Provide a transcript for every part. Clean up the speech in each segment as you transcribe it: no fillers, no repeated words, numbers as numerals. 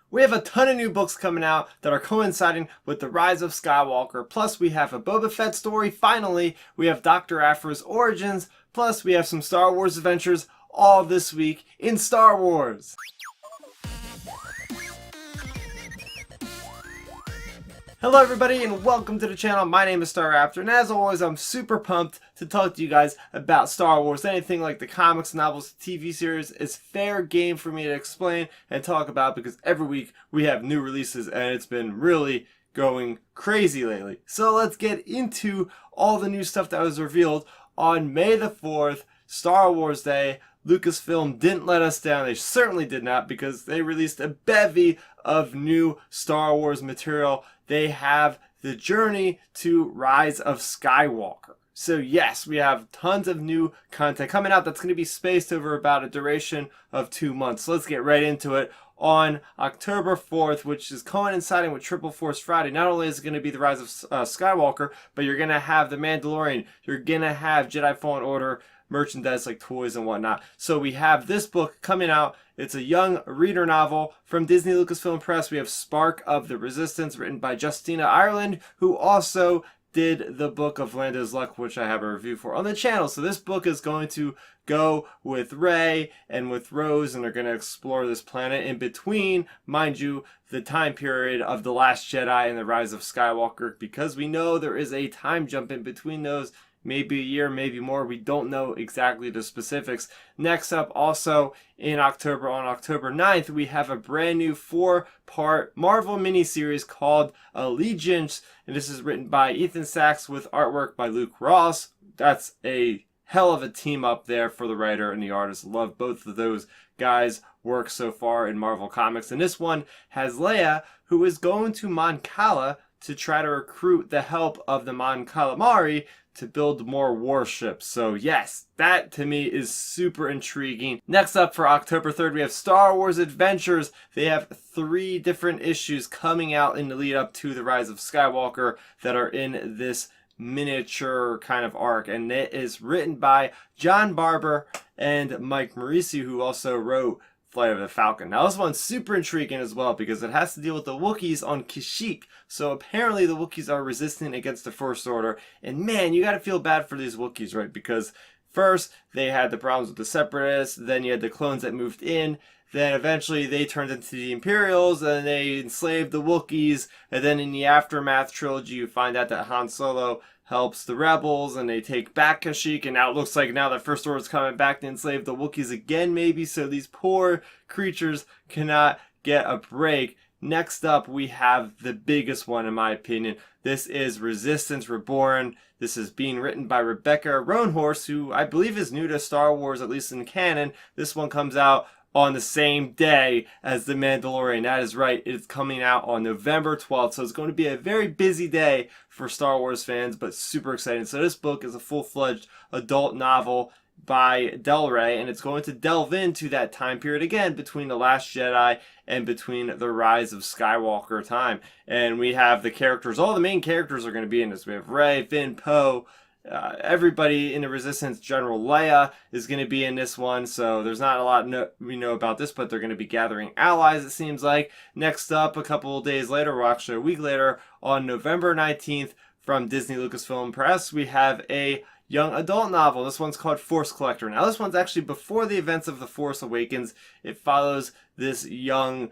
We have a ton of new books coming out that are coinciding with the Rise of Skywalker. Plus, we have a Boba Fett story. Finally, we have Dr. Aphra's origins. Plus, we have some Star Wars adventures all this week in Star Wars. Hello everybody and welcome to the channel. My name is Starrapter, and as always I'm super pumped to talk to you guys about Star Wars. Anything like the comics, novels, TV series is fair game for me to explain and talk about because every week we have new releases and it's been really going crazy lately. So let's get into all the new stuff that was revealed on May the 4th, Star Wars Day. Lucasfilm didn't let us down. They certainly did not, because they released a bevy of new Star Wars material. They have the journey to Rise of Skywalker. So yes, we have tons of new content coming out that's going to be spaced over about a duration of 2 months. So let's get right into it. On October 4th, which is coinciding with Triple Force Friday, not only is it going to be the Rise of Skywalker, but you're going to have The Mandalorian. You're going to have Jedi Fallen Order merchandise like toys and whatnot. So we have this book coming out. It's a young reader novel from Disney Lucasfilm Press. We have Spark of the Resistance, written by Justina Ireland, who also did the book of Lando's Luck, which I have a review for on the channel. So this book is going to go with Rey and with Rose, and they're going to explore this planet in between, mind you, the time period of The Last Jedi and the Rise of Skywalker, because we know there is a time jump in between those. Maybe a year, maybe more. We don't know exactly the specifics. Next up, also in October, on October 9th, we have a brand new 4-part Marvel miniseries called Allegiance. And this is written by Ethan Sachs with artwork by Luke Ross. That's a hell of a team up there for the writer and the artist. Love both of those guys' work so far in Marvel Comics. And this one has Leia, who is going to Mon Cala to try to recruit the help of the Mon Calamari to build more warships. So yes, that to me is super intriguing. Next up for October 3rd, we have Star Wars Adventures. They have 3 different issues coming out in the lead up to the Rise of Skywalker that are in this miniature kind of arc. And it is written by John Barber and Mike Morisi, who also wrote Flight of the Falcon. Now this one's super intriguing as well because it has to deal with the Wookiees on Kashyyyk. So apparently the Wookiees are resistant against the First Order. And man, you gotta feel bad for these Wookiees, right? Because first they had the problems with the Separatists, then you had the clones that moved in, then eventually they turned into the Imperials and they enslaved the Wookiees, and then in the Aftermath trilogy you find out that Han Solo helps the rebels and they take back Kashyyyk, and now it looks like now the First Order is coming back to enslave the Wookiees again maybe, so these poor creatures cannot get a break. Next up we have the biggest one in my opinion. This is Resistance Reborn. This is being written by Rebecca Roanhorse, who I believe is new to Star Wars, at least in canon. This one comes out on the same day as The Mandalorian. That is right, it's coming out on November 12th, so it's going to be a very busy day for Star Wars fans, but super exciting. So this book is a full-fledged adult novel by Del Rey, and it's going to delve into that time period again between The Last Jedi and between the Rise of Skywalker time. And we have the characters, all the main characters are going to be in this. We have Rey, Finn, Poe, everybody in the Resistance. General Leia is going to be in this one, so there's not a lot we know about this, but they're going to be gathering allies, it seems like. Next up, a couple of days later, or actually a week later, on November 19th, from Disney Lucasfilm Press, we have a young adult novel. This one's called Force Collector. Now this one's actually before the events of The Force Awakens. It follows this young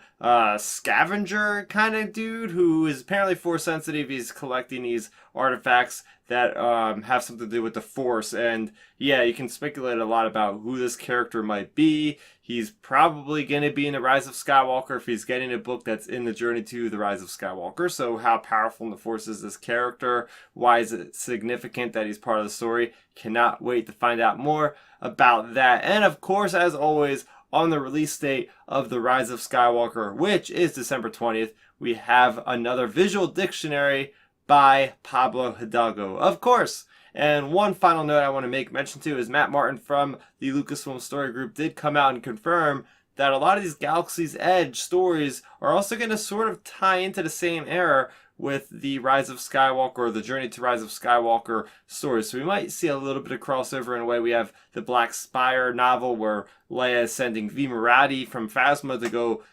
scavenger kind of dude who is apparently Force sensitive. He's collecting these artifacts that have something to do with the Force, and yeah, you can speculate a lot about who this character might be. He's probably going to be in the Rise of Skywalker if he's getting a book that's in the journey to the Rise of Skywalker. So how powerful in the Force is this character? Why is it significant that he's part of the story? Cannot wait to find out more about that. And of course, as always, on the release date of the Rise of Skywalker, which is December 20th, we have another visual dictionary by Pablo Hidalgo, of course. And one final note I want to make mention to is Matt Martin from the Lucasfilm Story Group did come out and confirm that a lot of these Galaxy's Edge stories are also going to sort of tie into the same era with the Rise of Skywalker, or the Journey to Rise of Skywalker stories. So we might see a little bit of crossover in a way. We have the Black Spire novel where Leia is sending V. Maradi from Phasma to go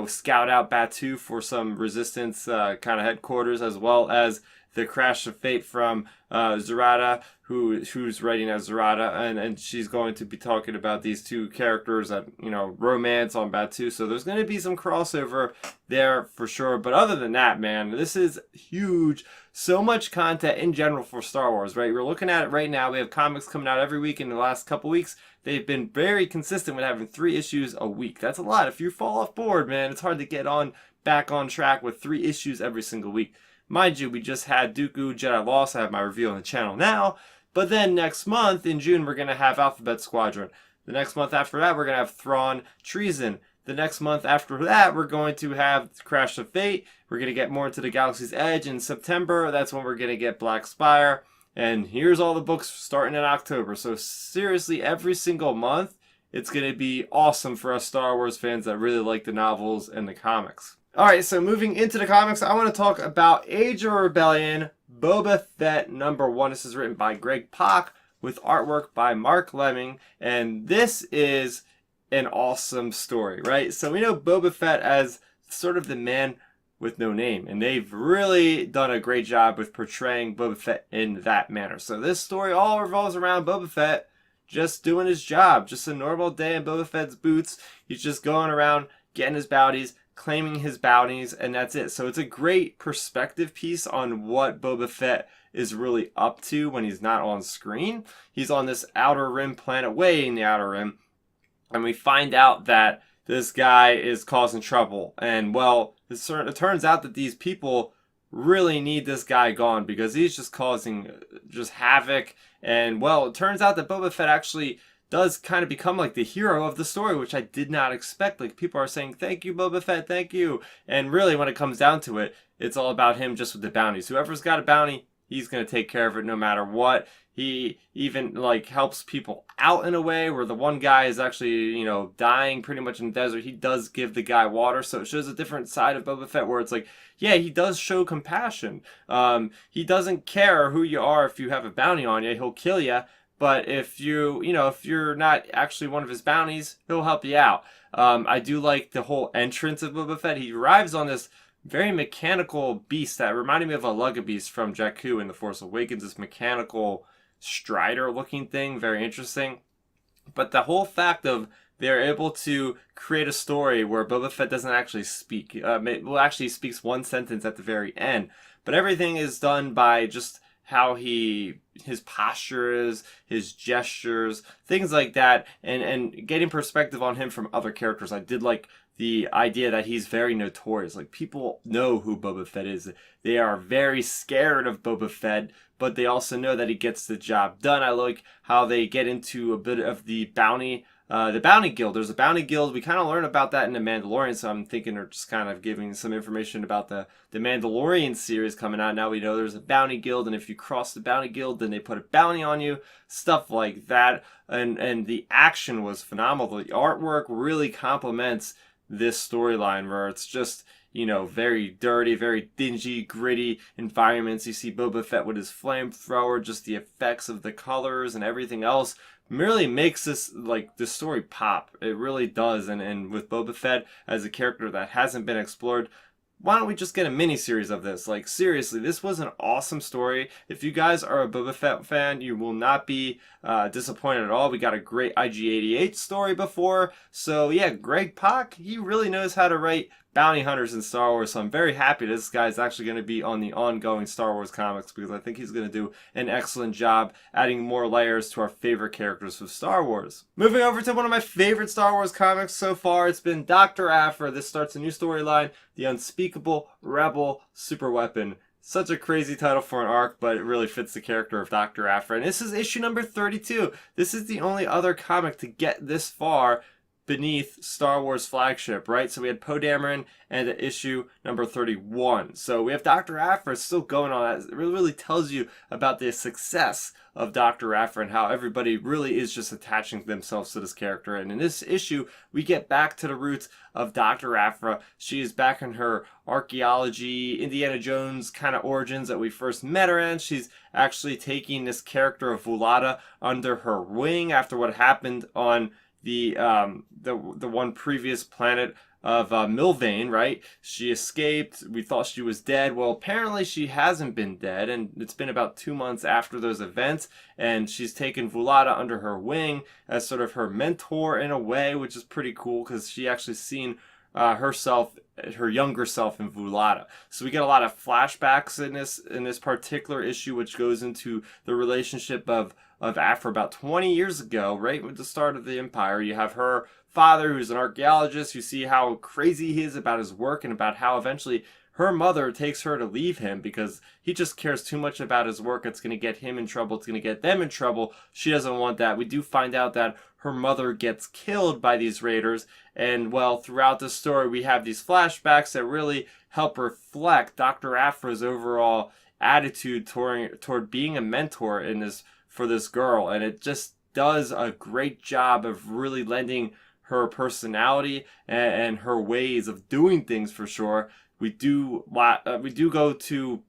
scout out Batuu for some resistance kind of headquarters, as well as the Crash of Fate from Zerata, who's writing as Zerata, and she's going to be talking about these two characters that, romance on Batuu. So there's going to be some crossover there for sure. But other than that, man, this is huge. So much content in general for Star Wars, right? We're looking at it right now. We have comics coming out every week in the last couple weeks. They've been very consistent with having 3 issues a week. That's a lot. If you fall off board, man, it's hard to get back on track with 3 issues every single week. Mind you, we just had Dooku Jedi Lost. I have my review on the channel now. But then next month, in June, we're going to have Alphabet Squadron. The next month after that, we're going to have Thrawn Treason. The next month after that, we're going to have Crash of Fate. We're going to get more into the Galaxy's Edge in September. That's when we're going to get Black Spire. And here's all the books starting in October. So seriously, every single month, it's going to be awesome for us Star Wars fans that really like the novels and the comics. Alright, so moving into the comics, I want to talk about Age of Rebellion, Boba Fett #1. This is written by Greg Pak with artwork by Mark Lemming. And this is an awesome story, right? So we know Boba Fett as sort of the man with no name, and they've really done a great job with portraying Boba Fett in that manner. So this story all revolves around Boba Fett just doing his job, just a normal day in Boba Fett's boots. He's just going around getting his bounties, claiming his bounties, and that's it. So it's a great perspective piece on what Boba Fett is really up to when he's not on screen. He's on this Outer Rim planet, way in the Outer Rim, and we find out that this guy is causing trouble. And, well, it turns out that these people really need this guy gone because he's just causing just havoc. And, well, it turns out that Boba Fett actually does kind of become like the hero of the story, which I did not expect. Like, people are saying, thank you, Boba Fett, thank you. And really, when it comes down to it, it's all about him just with the bounties. Whoever's got a bounty, he's going to take care of it no matter what. He even, like, helps people out in a way where the one guy is actually, dying pretty much in the desert. He does give the guy water, so it shows a different side of Boba Fett where it's like, yeah, he does show compassion. He doesn't care who you are if you have a bounty on you. He'll kill you. But if if you're not actually one of his bounties, he'll help you out. I do like the whole entrance of Boba Fett. He arrives on this very mechanical beast that reminded me of a Lugga beast from Jakku in The Force Awakens. This mechanical Strider-looking thing, very interesting. But the whole fact of they're able to create a story where Boba Fett doesn't actually speak. Actually speaks one sentence at the very end. But everything is done by just how his posture is, his gestures, things like that, and getting perspective on him from other characters. I did like the idea that he's very notorious. Like, people know who Boba Fett is. They are very scared of Boba Fett, but they also know that he gets the job done. I like how they get into a bit of the bounty guild. There's a bounty guild. We kind of learn about that in The Mandalorian, so I'm thinking they're just kind of giving some information about the Mandalorian series coming out. Now we know there's a bounty guild, and if you cross the bounty guild, then they put a bounty on you, stuff like that. And the action was phenomenal. The artwork really complements this storyline where it's just, very dirty, very dingy, gritty environments. You see Boba Fett with his flamethrower, just the effects of the colors and everything else really makes this story pop. It really does. And with Boba Fett as a character that hasn't been explored, why don't we just get a mini-series of this? Like, seriously, this was an awesome story. If you guys are a Boba Fett fan, you will not be disappointed at all. We got a great IG-88 story before. So, yeah, Greg Pak, he really knows how to write bounty hunters in Star Wars, so I'm very happy this guy is actually going to be on the ongoing Star Wars comics because I think he's going to do an excellent job adding more layers to our favorite characters of Star Wars. Moving over to one of my favorite Star Wars comics so far, it's been Dr. Aphra. This starts a new storyline, The Unspeakable Rebel SuperWeapon. Such a crazy title for an arc, but it really fits the character of Dr. Aphra. And this is issue number 32. This is the only other comic to get this far beneath Star Wars flagship, right? So we had Poe Dameron and issue number 31. So we have Dr. Aphra still going on. It really tells you about the success of Dr. Aphra and how everybody really is just attaching themselves to this character. And in this issue, we get back to the roots of Dr. Aphra. She is back in her archaeology, Indiana Jones kind of origins that we first met her in. She's actually taking this character of Vulata under her wing after what happened on the one previous planet Milvane, right? She escaped. We thought she was dead. Well, apparently she hasn't been dead, and it's been about 2 months after those events, and she's taken Vulata under her wing as sort of her mentor in a way, which is pretty cool because she actually seen herself, her younger self in Vulata. So we get a lot of flashbacks in this particular issue, which goes into the relationship of Aphra about 20 years ago, right with the start of the Empire. You have her father, who's an archaeologist. You see how crazy he is about his work and about how eventually her mother takes her to leave him because he just cares too much about his work. It's going to get him in trouble. It's going to get them in trouble. She doesn't want that. We do find out that her mother gets killed by these raiders. And, well, throughout the story, we have these flashbacks that really help reflect Dr. Aphra's overall attitude toward being a mentor for this girl. And it just does a great job of really lending her personality and her ways of doing things, for sure. We do go to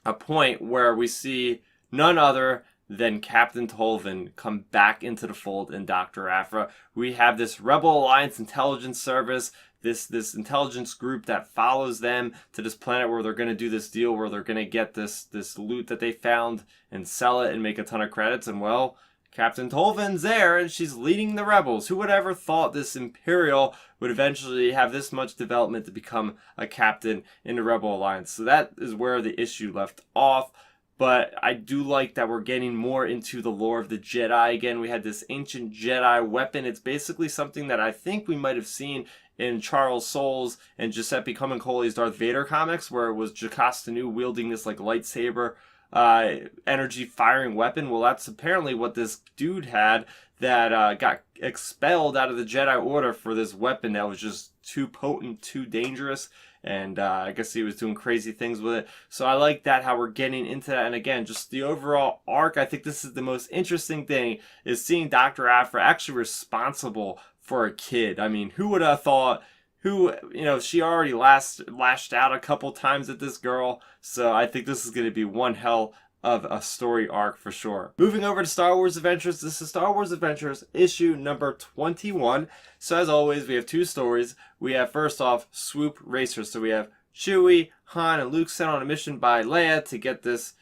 a point where we see none other than Captain Tolvan come back into the fold in Dr. Aphra. We have this Rebel Alliance intelligence service, this intelligence group that follows them to this planet where they're going to do this deal where they're going to get this loot that they found and sell it and make a ton of credits. And, well, Captain Tolvan's there, and she's leading the rebels. Who would ever thought this Imperial would eventually have this much development to become a captain in the Rebel Alliance? So that is where the issue left off. But I do like that we're getting more into the lore of the Jedi again. We had this ancient Jedi weapon. It's basically something that I think we might have seen in Charles Soule's and Giuseppe Camuncoli's Darth Vader comics, where it was Jocasta Nu wielding this like lightsaber energy firing weapon. Well, that's apparently what this dude had that got expelled out of the Jedi Order for this weapon that was just too potent, too dangerous, and I guess he was doing crazy things with it. So I like that, how we're getting into that. And again, just the overall arc, I think this is the most interesting thing, is seeing Dr. Aphra actually responsible for a kid. I mean, who would have thought? She already lashed out a couple times at this girl, so I think this is going to be one hell of a story arc for sure. Moving over to Star Wars Adventures, this is Star Wars Adventures issue number 21. So as always, we have two stories. We have, first off, Swoop Racers. So we have Chewie, Han, and Luke sent on a mission by Leia to get this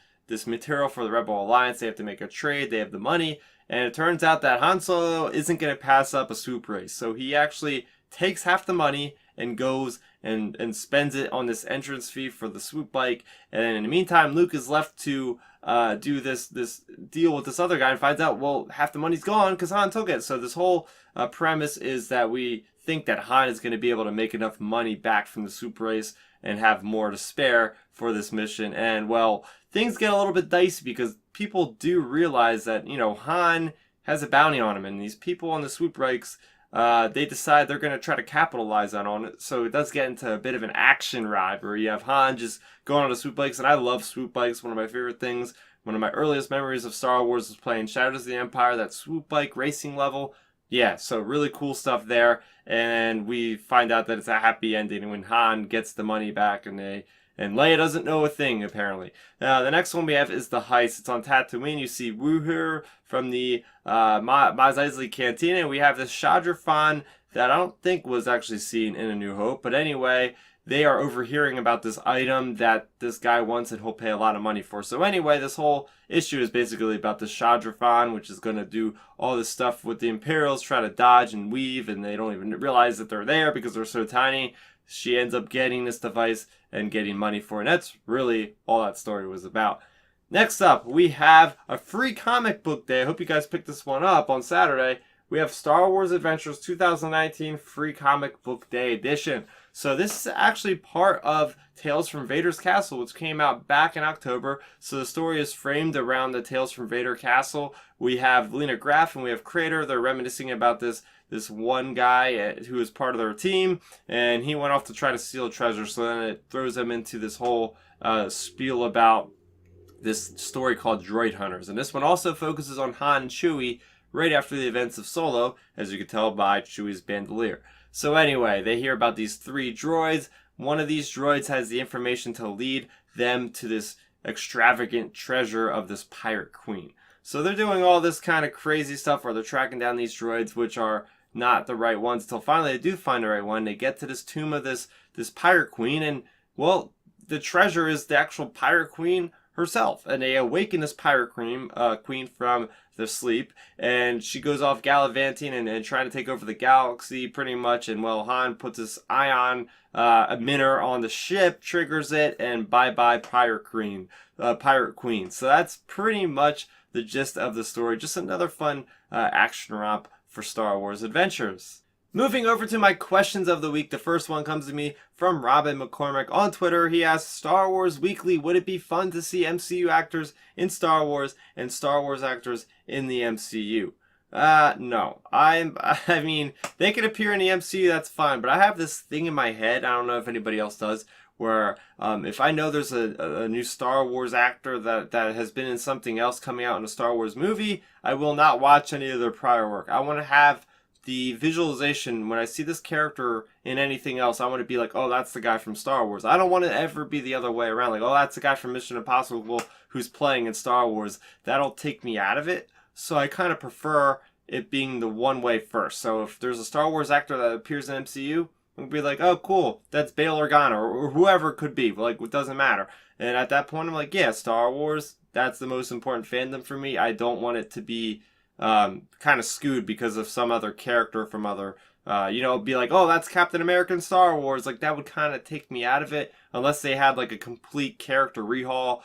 material for the Rebel Alliance. They have to make a trade. They have the money. And it turns out that Han Solo isn't going to pass up a swoop race. So he actually takes half the money and goes and spends it on this entrance fee for the swoop bike. And then in the meantime, Luke is left to do this deal with this other guy and finds out, well, half the money's gone because Han took it. So this whole premise is that we think that Han is going to be able to make enough money back from the swoop race and have more to spare for this mission. And, well, things get a little bit dicey because people do realize that, Han has a bounty on him, and these people on the swoop bikes, they decide they're going to try to capitalize on it. So it does get into a bit of an action ride where you have Han just going on the swoop bikes. And I love swoop bikes, one of my favorite things. One of my earliest memories of Star Wars was playing Shadows of the Empire, that swoop bike racing level. Yeah, so really cool stuff there. And we find out that it's a happy ending when Han gets the money back and Leia doesn't know a thing, apparently. Now, the next one we have is the heist. It's on Tatooine. You see Wooher from the Maz Eisley Cantina. And we have this Chadrafan that I don't think was actually seen in A New Hope. But anyway, they are overhearing about this item that this guy wants and he'll pay a lot of money for. So anyway, this whole issue is basically about the Chadrafan, which is going to do all this stuff with the Imperials, try to dodge and weave, and they don't even realize that they're there because they're so tiny. She ends up getting this device and getting money for it. And that's really all that story was about. Next up, we have a free comic book day. I hope you guys picked this one up on Saturday. We have Star Wars Adventures 2019 Free Comic Book Day edition. So this is actually part of Tales from Vader's Castle, which came out back in October. So the story is framed around the Tales from Vader Castle. We have Lena Graff and we have Crater. They're reminiscing about this one guy who is part of their team, and he went off to try to steal treasure. So then it throws them into this whole spiel about this story called Droid Hunters. And this one also focuses on Han and Chewie right after the events of Solo, as you can tell by Chewie's bandolier. So anyway, they hear about these 3 droids. One of these droids has the information to lead them to this extravagant treasure of this pirate queen. So they're doing all this kind of crazy stuff where they're tracking down these droids, which are not the right ones until finally they do find the right one. They get to this tomb of this pirate queen, and well, the treasure is the actual pirate queen herself, and they awaken this pirate queen from their sleep, and she goes off gallivanting and trying to take over the galaxy pretty much. And well, Han puts this ion emitter on the ship, triggers it, and bye bye pirate queen. So that's pretty much the gist of the story. Just another fun action romp for Star Wars adventures. Moving over to my questions of the week, the first one comes to me from Robin McCormick on Twitter. He asks, Star Wars Weekly, would it be fun to see MCU actors in Star Wars and Star Wars actors in the MCU? No. I mean, they could appear in the MCU, that's fine, but I have this thing in my head, I don't know if anybody else does, where if I know there's a new Star Wars actor that has been in something else coming out in a Star Wars movie, I will not watch any of their prior work. I want to have the visualization when I see this character in anything else. I want to be like, oh, that's the guy from Star Wars. I don't want to ever be the other way around, like, oh, that's the guy from Mission Impossible who's playing in Star Wars. That'll take me out of it. So I kind of prefer it being the one way first. So if there's a Star Wars actor that appears in MCU, we'll be like, oh, cool, that's Bail Organa, or whoever it could be. Like, it doesn't matter. And at that point, I'm like, yeah, Star Wars, that's the most important fandom for me. I don't want it to be kind of skewed because of some other character from other, be like, oh, that's Captain America in Star Wars. Like, that would kind of take me out of it, unless they had like a complete character rehaul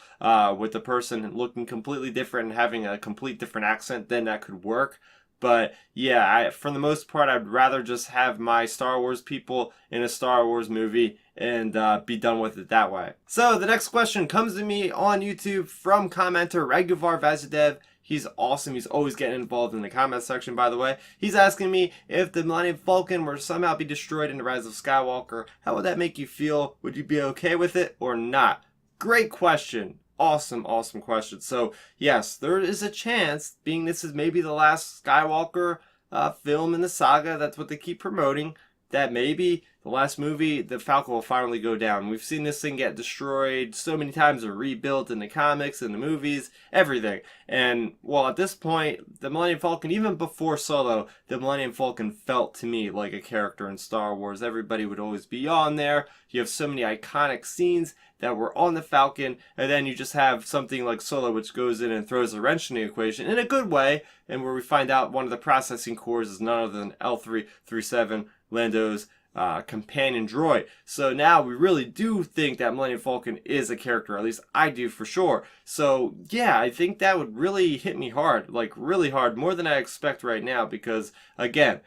with the person looking completely different and having a complete different accent. Then that could work. But yeah, for the most part, I'd rather just have my Star Wars people in a Star Wars movie and be done with it that way. So the next question comes to me on YouTube from commenter Raguvar Vasudev. He's awesome. He's always getting involved in the comment section, by the way. He's asking me, if the Millennium Falcon were to somehow be destroyed in the Rise of Skywalker, how would that make you feel? Would you be okay with it or not? Great question. Awesome question. So yes, there is a chance, being this is maybe the last Skywalker film in the saga, that's what they keep promoting, that maybe the last movie, the Falcon will finally go down. We've seen this thing get destroyed so many times or rebuilt in the comics, in the movies, everything. And well, at this point, the Millennium Falcon, even before Solo, the Millennium Falcon felt to me like a character in Star Wars. Everybody would always be on there. You have so many iconic scenes that were on the Falcon, and then you just have something like Solo, which goes in and throws a wrench in the equation in a good way, and where we find out one of the processing cores is none other than L337, Lando's companion droid. So now we really do think that Millennium Falcon is a character, at least I do for sure. So yeah, I think that would really hit me hard, like really hard, more than I expect right now, because again,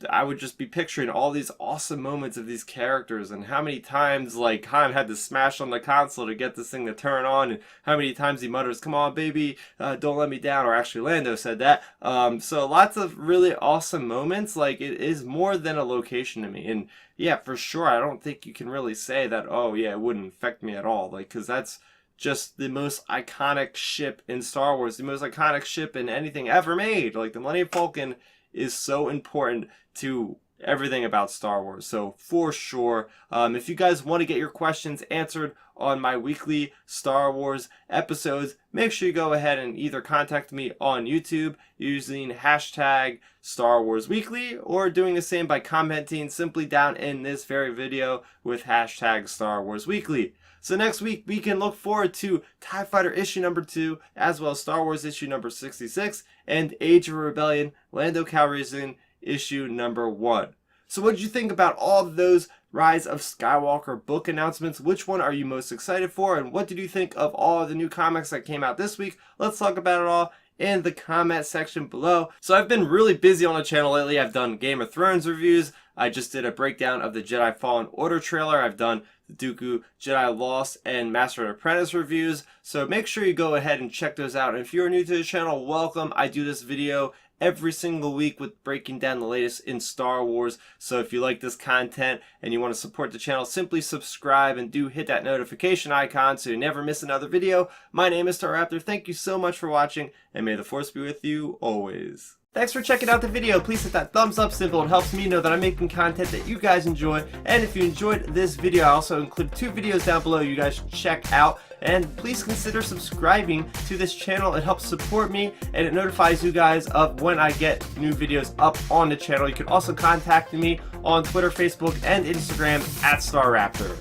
I would just be picturing all these awesome moments of these characters, and how many times like Han had to smash on the console to get this thing to turn on, and how many times he mutters, come on baby, don't let me down, or actually Lando said that. So lots of really awesome moments. Like, it is more than a location to me, and yeah, for sure, I don't think you can really say that, oh yeah, it wouldn't affect me at all, like, because that's just the most iconic ship in Star Wars, the most iconic ship in anything ever made. Like, the Millennium Falcon is so important to everything about Star Wars. So for sure, if you guys want to get your questions answered on my weekly Star Wars episodes, make sure you go ahead and either contact me on YouTube using hashtag Star Wars Weekly, or doing the same by commenting simply down in this very video with hashtag Star Wars Weekly. So next week, we can look forward to TIE Fighter issue number 2, as well as Star Wars issue number 66, and Age of Rebellion, Lando Calrissian issue number 1. So what did you think about all of those Rise of Skywalker book announcements? Which one are you most excited for? And what did you think of all of the new comics that came out this week? Let's talk about it all in the comment section below. So I've been really busy on the channel lately. I've done Game of Thrones reviews. I just did a breakdown of the Jedi Fallen Order trailer. I've done the Dooku, Jedi Lost, and Master and Apprentice reviews. So make sure you go ahead and check those out. And if you're new to the channel, welcome. I do this video every single week with breaking down the latest in Star Wars. So if you like this content and you want to support the channel, simply subscribe and do hit that notification icon so you never miss another video. My name is Starrapter. Thank you so much for watching, and may the Force be with you always. Thanks for checking out the video. Please hit that thumbs up symbol. It helps me know that I'm making content that you guys enjoy. And if you enjoyed this video, I also include 2 videos down below you guys should check out. And please consider subscribing to this channel. It helps support me and it notifies you guys of when I get new videos up on the channel. You can also contact me on Twitter, Facebook, and Instagram at Starrapter.